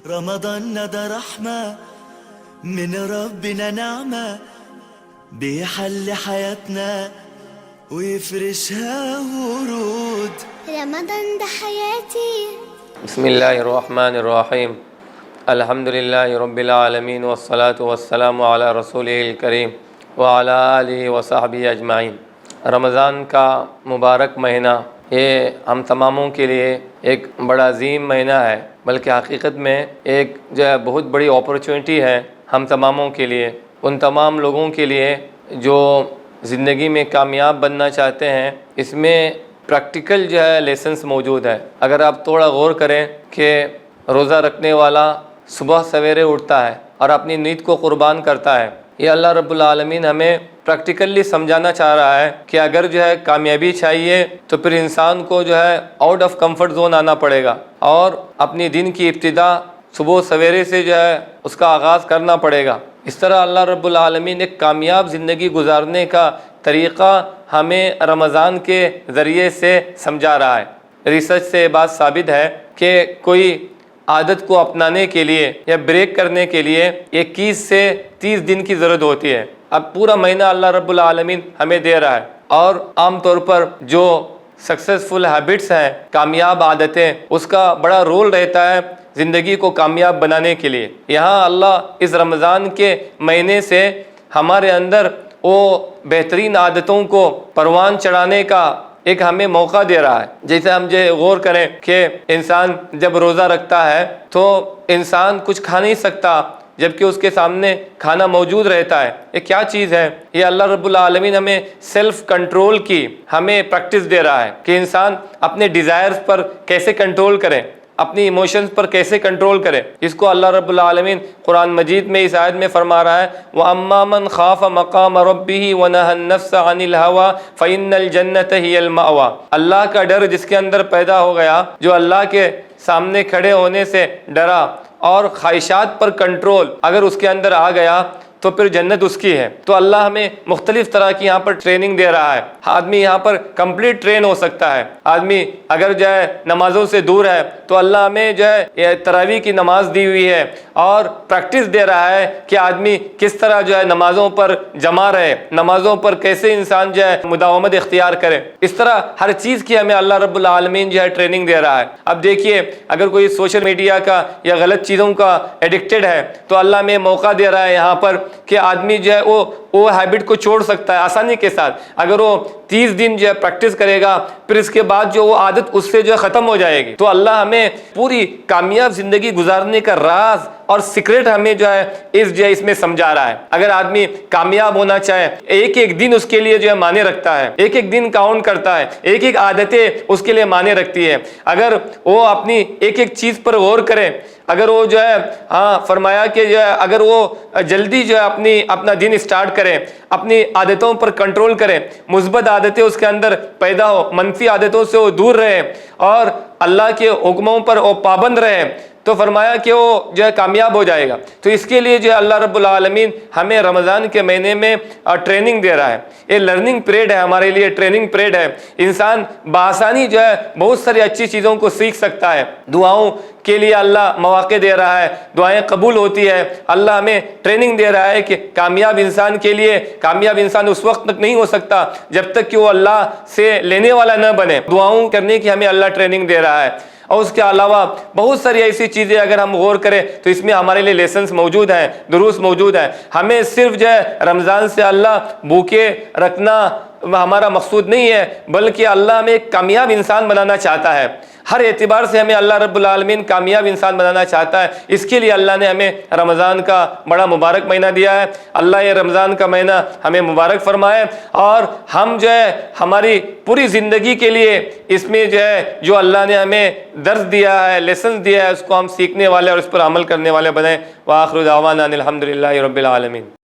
رمضان ده رحمة من ربنا نعمة بيحل حياتنا ويفرشها ورود. رمضان ده حياتي. بسم الله الرحمن الرحيم. الحمد لله رب العالمين والصلاة والسلام على رسوله الكريم وعلى آلہ وصحبہ اجمعین۔ رمضان کا مبارک مہینہ یہ ہم تماموں کے لیے ایک بڑا عظیم مہینہ ہے، بلکہ حقیقت میں ایک جو ہے بہت بڑی اپرچونٹی ہے ہم تماموں کے لیے، ان تمام لوگوں کے لیے جو زندگی میں کامیاب بننا چاہتے ہیں۔ اس میں پریکٹیکل جو ہے لیسنس موجود ہے۔ اگر آپ تھوڑا غور کریں کہ روزہ رکھنے والا صبح سویرے اٹھتا ہے اور اپنی نیند کو قربان کرتا ہے، یہ اللہ رب العالمین ہمیں پریکٹیکلی سمجھانا چاہ رہا ہے کہ اگر جو ہے کامیابی چاہیے تو پھر انسان کو جو ہے آؤٹ آف کمفرٹ زون آنا پڑے گا اور اپنی دن کی ابتدا صبح سویرے سے جو ہے اس کا آغاز کرنا پڑے گا۔ اس طرح اللہ رب العالمین ایک کامیاب زندگی گزارنے کا طریقہ ہمیں رمضان کے ذریعے سے سمجھا رہا ہے۔ ریسرچ سے یہ بات ثابت ہے کہ کوئی عادت کو اپنانے کے لیے یا بریک کرنے کے لیے 21 سے 30 دن کی ضرورت ہوتی ہے۔ اب پورا مہینہ اللہ رب العالمین ہمیں دے رہا ہے، اور عام طور پر جو سکسیسفل ہیبٹس ہیں، کامیاب عادتیں، اس کا بڑا رول رہتا ہے زندگی کو کامیاب بنانے کے لیے۔ یہاں اللہ اس رمضان کے مہینے سے ہمارے اندر وہ بہترین عادتوں کو پروان چڑھانے کا ایک ہمیں موقع دے رہا ہے۔ جیسے ہم جو غور کریں کہ انسان جب روزہ رکھتا ہے تو انسان کچھ کھا نہیں سکتا جبکہ اس کے سامنے کھانا موجود رہتا ہے۔ یہ کیا چیز ہے؟ یہ اللہ رب العالمین ہمیں سیلف کنٹرول کی ہمیں پریکٹس دے رہا ہے کہ انسان اپنے ڈیزائرز پر کیسے کنٹرول کرے، اپنی ایموشنز پر کیسے کنٹرول کرے۔ اس کو اللہ رب العالمین قرآن مجید میں اس آیت میں فرما رہا ہے وَأَمَّا مَنْ خَافَ مَقَامَ رَبِّهِ وَنَهَى النَّفْسَ عَنِ الْهَوَىٰ فَإِنَّ الْجَنَّةَ هِيَ الْمَأْوَىٰ۔ اللہ کا ڈر جس کے اندر پیدا ہو گیا، جو اللہ کے سامنے کھڑے ہونے سے ڈرا اور خواہشات پر کنٹرول اگر اس کے اندر آ گیا تو پھر جنت اس کی ہے۔ تو اللہ ہمیں مختلف طرح کی یہاں پر ٹریننگ دے رہا ہے۔ آدمی یہاں پر کمپلیٹ ٹرین ہو سکتا ہے۔ آدمی اگر جو ہے نمازوں سے دور ہے تو اللہ ہمیں جو ہے یہ تراویح کی نماز دی ہوئی ہے اور پریکٹس دے رہا ہے کہ آدمی کس طرح جو ہے نمازوں پر جمع رہے، نمازوں پر کیسے انسان جو ہے مداومت اختیار کرے۔ اس طرح ہر چیز کی ہمیں اللہ رب العالمین جو ہے ٹریننگ دے رہا ہے۔ اب دیکھیے اگر کوئی سوشل میڈیا کا یا غلط چیزوں کا ایڈکٹڈ ہے تو اللہ ہمیں موقع دے رہا ہے یہاں پر کہ آدمی جو ہے وہ ہیبٹ کو چھوڑ سکتا ہے آسانی کے ساتھ۔ اگر وہ 30 دن جو ہے پریکٹس کرے گا پھر اس کے بعد جو وہ عادت اس سے جو ہے ختم ہو جائے گی۔ تو اللہ ہمیں پوری کامیاب زندگی گزارنے کا راز اور سیکرٹ ہمیں جو ہے اس میں سمجھا رہا ہے۔ اگر آدمی کامیاب ہونا چاہے، ایک ایک دن اس کے لیے جو ہے معنی رکھتا ہے، ایک ایک دن کاؤنٹ کرتا ہے، ایک ایک عادتیں اس کے لیے معنی رکھتی ہے۔ اگر وہ اپنی ایک ایک چیز پر غور کرے، اگر وہ جو ہے فرمایا کہ جو ہے اگر وہ جلدی جو ہے اپنا دن اسٹارٹ کرے، اپنی عادتوں پر کنٹرول کرے، مثبت عادتیں اس کے اندر پیدا ہو، منفی عادتوں سے وہ دور رہے اور اللہ کے حکموں پر وہ پابند رہے، تو فرمایا کہ وہ جو ہے کامیاب ہو جائے گا۔ تو اس کے لیے جو ہے اللہ رب العالمین ہمیں رمضان کے مہینے میں ٹریننگ دے رہا ہے۔ یہ لرننگ پیریڈ ہے ہمارے لیے، ٹریننگ پیریڈ ہے۔ انسان بآسانی جو ہے بہت ساری اچھی چیزوں کو سیکھ سکتا ہے۔ دعاؤں کے لیے اللہ مواقع دے رہا ہے، دعائیں قبول ہوتی ہے۔ اللہ ہمیں ٹریننگ دے رہا ہے کہ کامیاب انسان کے لیے، کامیاب انسان اس وقت تک نہیں ہو سکتا جب تک کہ وہ اللہ سے لینے والا نہ بنے۔ دعاؤں کرنے کی ہمیں اللہ ٹریننگ دے رہا ہے۔ اور اس کے علاوہ بہت ساری ایسی چیزیں اگر ہم غور کریں تو اس میں ہمارے لیے لیسنس موجود ہیں، دروس موجود ہیں۔ ہمیں صرف جو ہے رمضان سے اللہ بھوکے رکھنا ہمارا مقصود نہیں ہے، بلکہ اللہ ہمیں ایک کامیاب انسان بنانا چاہتا ہے۔ ہر اعتبار سے ہمیں اللہ رب العالمین کامیاب انسان بنانا چاہتا ہے۔ اس کے لیے اللہ نے ہمیں رمضان کا بڑا مبارک مہینہ دیا ہے۔ اللہ یہ رمضان کا مہینہ ہمیں مبارک فرمائے اور ہم جو ہے ہماری پوری زندگی کے لیے اس میں جو ہے جو اللہ نے ہمیں درس دیا ہے، لیسنس دیا ہے، اس کو ہم سیکھنے والے اور اس پر عمل کرنے والے بنیں۔ وآخر دعوانا ان الحمد للہ رب العالمین۔